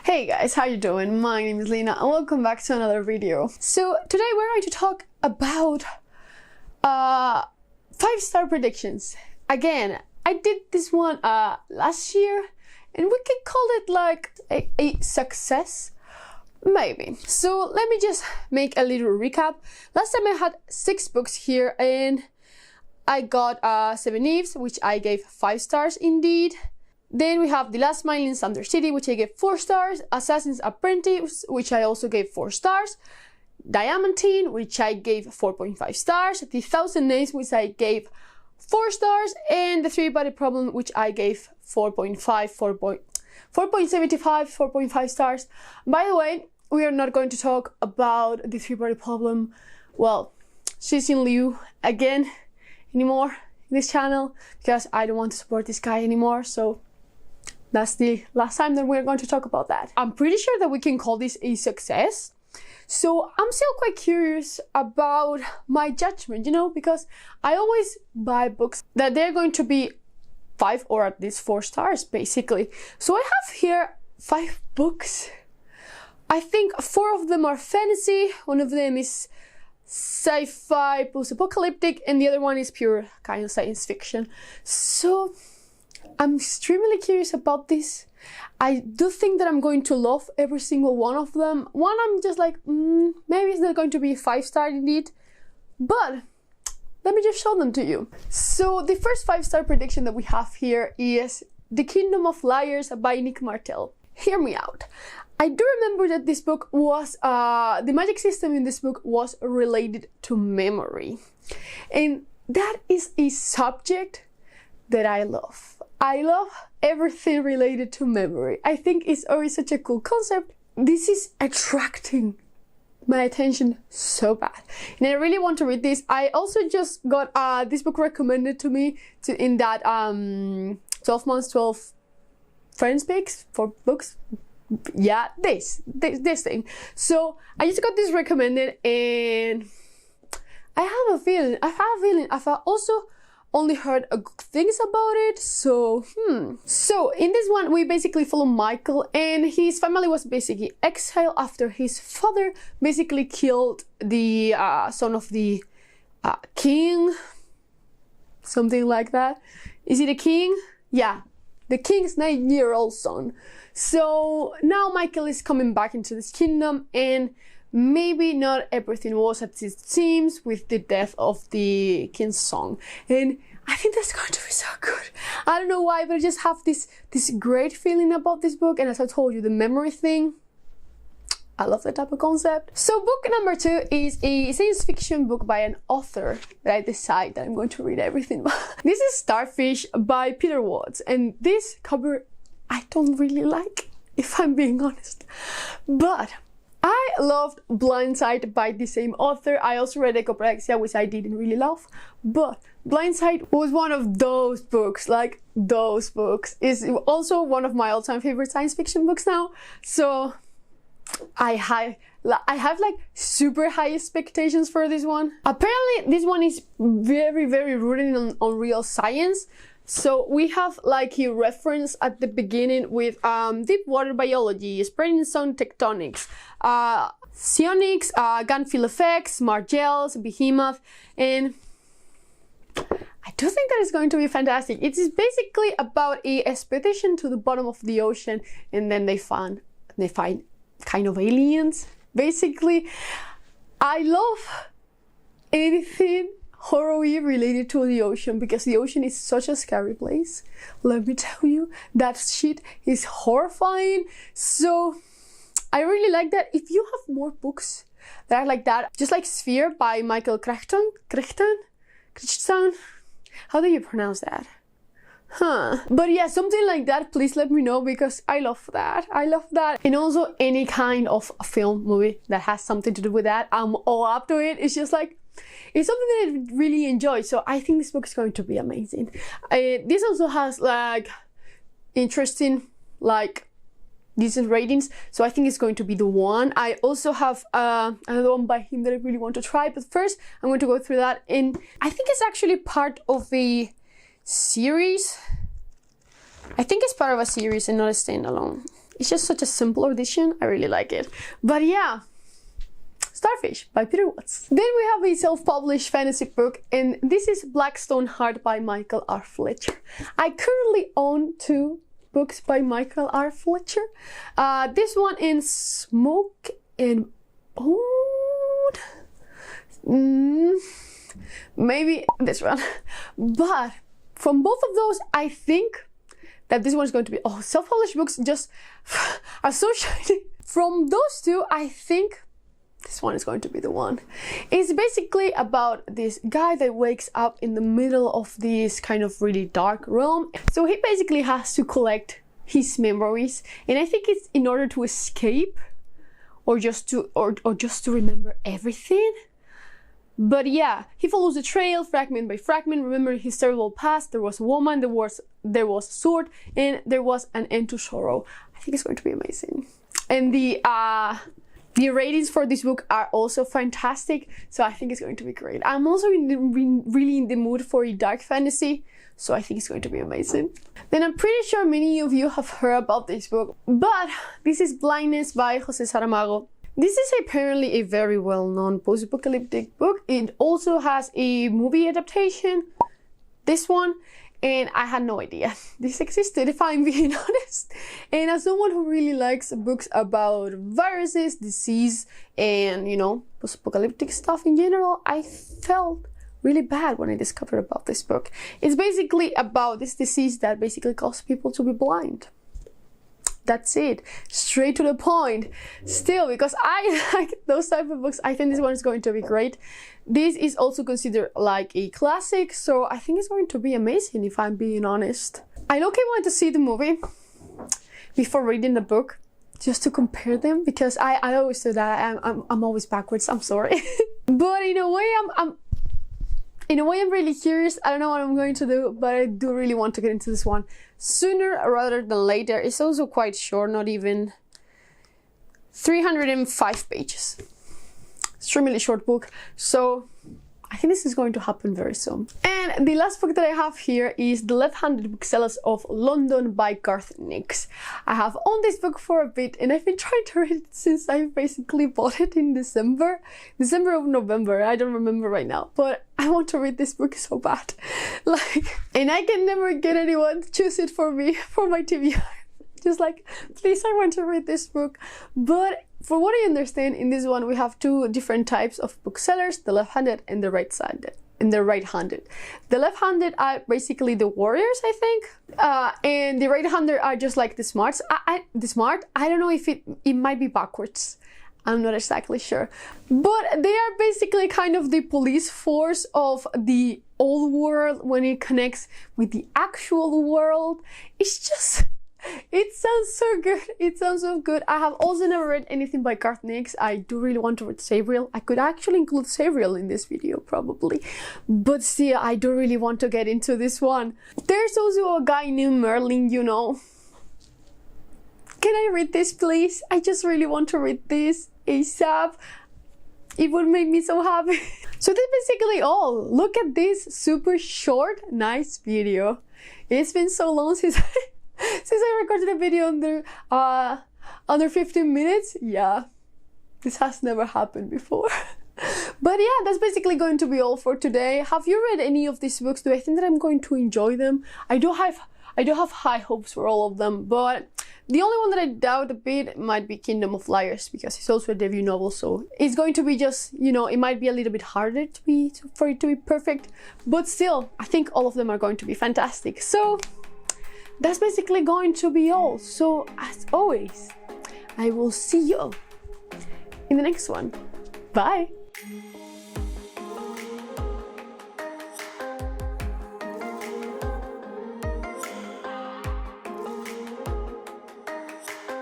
Hey guys, how you doing? My name is Lena and welcome back to another video. So today we're going to talk about 5-star predictions. Again, I did this one last year and we can call it like a success, maybe. So let me just make a little recap. Last time I had 6 books here and I got 7 Eves, which I gave 5 stars indeed. Then we have The Last Mile in Thunder City, which I gave 4 stars. Assassin's Apprentice, which I also gave 4 stars. Diamantine, which I gave 4.5 stars. The Thousand Names, which I gave 4 stars. And The Three-Body Problem, which I gave 4.5 stars. By the way, we are not going to talk about The Three-Body Problem. Well, she's in lieu again anymore in this channel because I don't want to support this guy anymore. So that's the last time that we're going to talk about that. I'm pretty sure that we can call this a success. So I'm still quite curious about my judgment, you know, because I always buy books that they're going to be 5 or at least 4 stars, basically. So I have here 5 books. I think 4 of them are fantasy. One of them is sci-fi, post-apocalyptic, and the other one is pure kind of science fiction. So I'm extremely curious about this. I do think that I'm going to love every single one of them. One I'm just like, maybe it's not going to be 5-star indeed, but let me just show them to you. So the first 5-star prediction that we have here is The Kingdom of Liars by Nick Martell. Hear me out. I do remember that this book was, the magic system in this book was related to memory. And that is a subject that I love. I love everything related to memory. I think it's always such a cool concept. This is attracting my attention so bad. And I really want to read this. I also just got this book recommended to me in that 12 months, 12 friends picks for books. Yeah, this thing. So I just got this recommended and I have a feeling, I've also only heard good things about it. So in this one we basically follow Michael, and his family was basically exiled after his father basically killed the son of the king, something like that. Is it a king? Yeah, the king's 9-year-old son. So now Michael is coming back into this kingdom, and maybe not everything was as it seems with the death of the king's son. And I think that's going to be so good. I don't know why, but I just have this great feeling about this book. And as I told you, the memory thing, I love that type of concept. So book number 2 is a science fiction book by an author that I decide that I'm going to read everything about. This is Starfish by Peter Watts, and this cover I don't really like, if I'm being honest. But I loved Blindside by the same author. I also read Ecopraxia, which I didn't really love, but Blindside was one of those books, like those books. It's also one of my all-time favorite science fiction books now. So I have like super high expectations for this one. Apparently this one is very, very rooted on real science. So we have like a reference at the beginning with deep water biology, spreading zone tectonics, psionics, gun field effects, margels, behemoth, and I do think that it's going to be fantastic. It is basically about a expedition to the bottom of the ocean, and then they find kind of aliens. Basically, I love anything horror-y related to the ocean because the ocean is such a scary place. Let me tell you, that shit is horrifying. So I really like that. If you have more books that are like that, just like Sphere by Michael Crichton, how do you pronounce that? But yeah, something like that, please let me know because I love that. I love that. And also any kind of film movie that has something to do with that, I'm all up to it. It's just like, it's something that I really enjoy. So I think this book is going to be amazing. This also has like interesting, like decent ratings. So I think it's going to be the one. I also have another one by him that I really want to try. But first, I'm going to go through that. And I think it's actually part of a series. I think it's part of a series and not a standalone. it's just such a simple edition. I really like it. But yeah, Starfish by Peter Watts. Then we have a self-published fantasy book, and this is Blackstone Heart by Michael R. Fletcher. I currently own 2 books by Michael R. Fletcher. This one in Smoke and Old. Maybe this one. But from both of those, I think that this one is going to be, oh, self-published books just are so shiny. From those 2, I think this one is going to be the one. It's basically about this guy that wakes up in the middle of this kind of really dark realm. So he basically has to collect his memories, and I think it's in order to escape or just to remember everything. But yeah, he follows the trail fragment by fragment, remembering his terrible past. There was a woman, there was a sword, and there was an end to sorrow. I think it's going to be amazing. And the ratings for this book are also fantastic, so I think it's going to be great. I'm also really in the mood for a dark fantasy, so I think it's going to be amazing. Then I'm pretty sure many of you have heard about this book, but this is Blindness by Jose Saramago. This is apparently a very well-known post-apocalyptic book. It also has a movie adaptation, this one, and I had no idea this existed, if I'm being honest. And as someone who really likes books about viruses, disease, and, you know, post-apocalyptic stuff in general, I felt really bad when I discovered about this book. It's basically about this disease that basically causes people to be blind. That's it, straight to the point. Still, because I like those type of books, I think this one is going to be great. This is also considered like a classic, so I think it's going to be amazing, if I'm being honest. I low-key want to see the movie before reading the book, just to compare them, because I always do that. I'm always backwards, I'm sorry. But in a way, I'm really curious. I don't know what I'm going to do, but I do really want to get into this one sooner rather than later. It's also quite short, not even 305 pages. Extremely short book, so I think this is going to happen very soon. And the last book that I have here is The Left-Handed Booksellers of London by Garth Nix. I have owned this book for a bit, and I've been trying to read it since I basically bought it in December or November, I don't remember right now, but I want to read this book so bad. And I can never get anyone to choose it for me, for my TBR. Just like, please, I want to read this book. But for what I understand, in this one we have 2 different types of booksellers, the left-handed and the right-handed. The left-handed are basically the warriors, I think, and the right-handed are just like the smarts. I don't know if it might be backwards. I'm not exactly sure, but they are basically kind of the police force of the old world when it connects with the actual world. It sounds so good. It sounds so good. I have also never read anything by Garth Nix. I do really want to read Sabriel. I could actually include Sabriel in this video, probably. But still, I do really want to get into this one. There's also a guy named Merlin, you know. Can I read this, please? I just really want to read this ASAP. It would make me so happy. So that's basically all. Look at this super short, nice video. It's been so long since I recorded a video under 15 minutes. Yeah, this has never happened before. But yeah, that's basically going to be all for today. Have you read any of these books? Do I think that I'm going to enjoy them? I do have high hopes for all of them, but the only one that I doubt a bit might be Kingdom of Liars, because it's also a debut novel, so it's going to be just, you know, it might be a little bit harder for it to be perfect, but still, I think all of them are going to be fantastic. So that's basically going to be all. So as always, I will see you in the next one. Bye!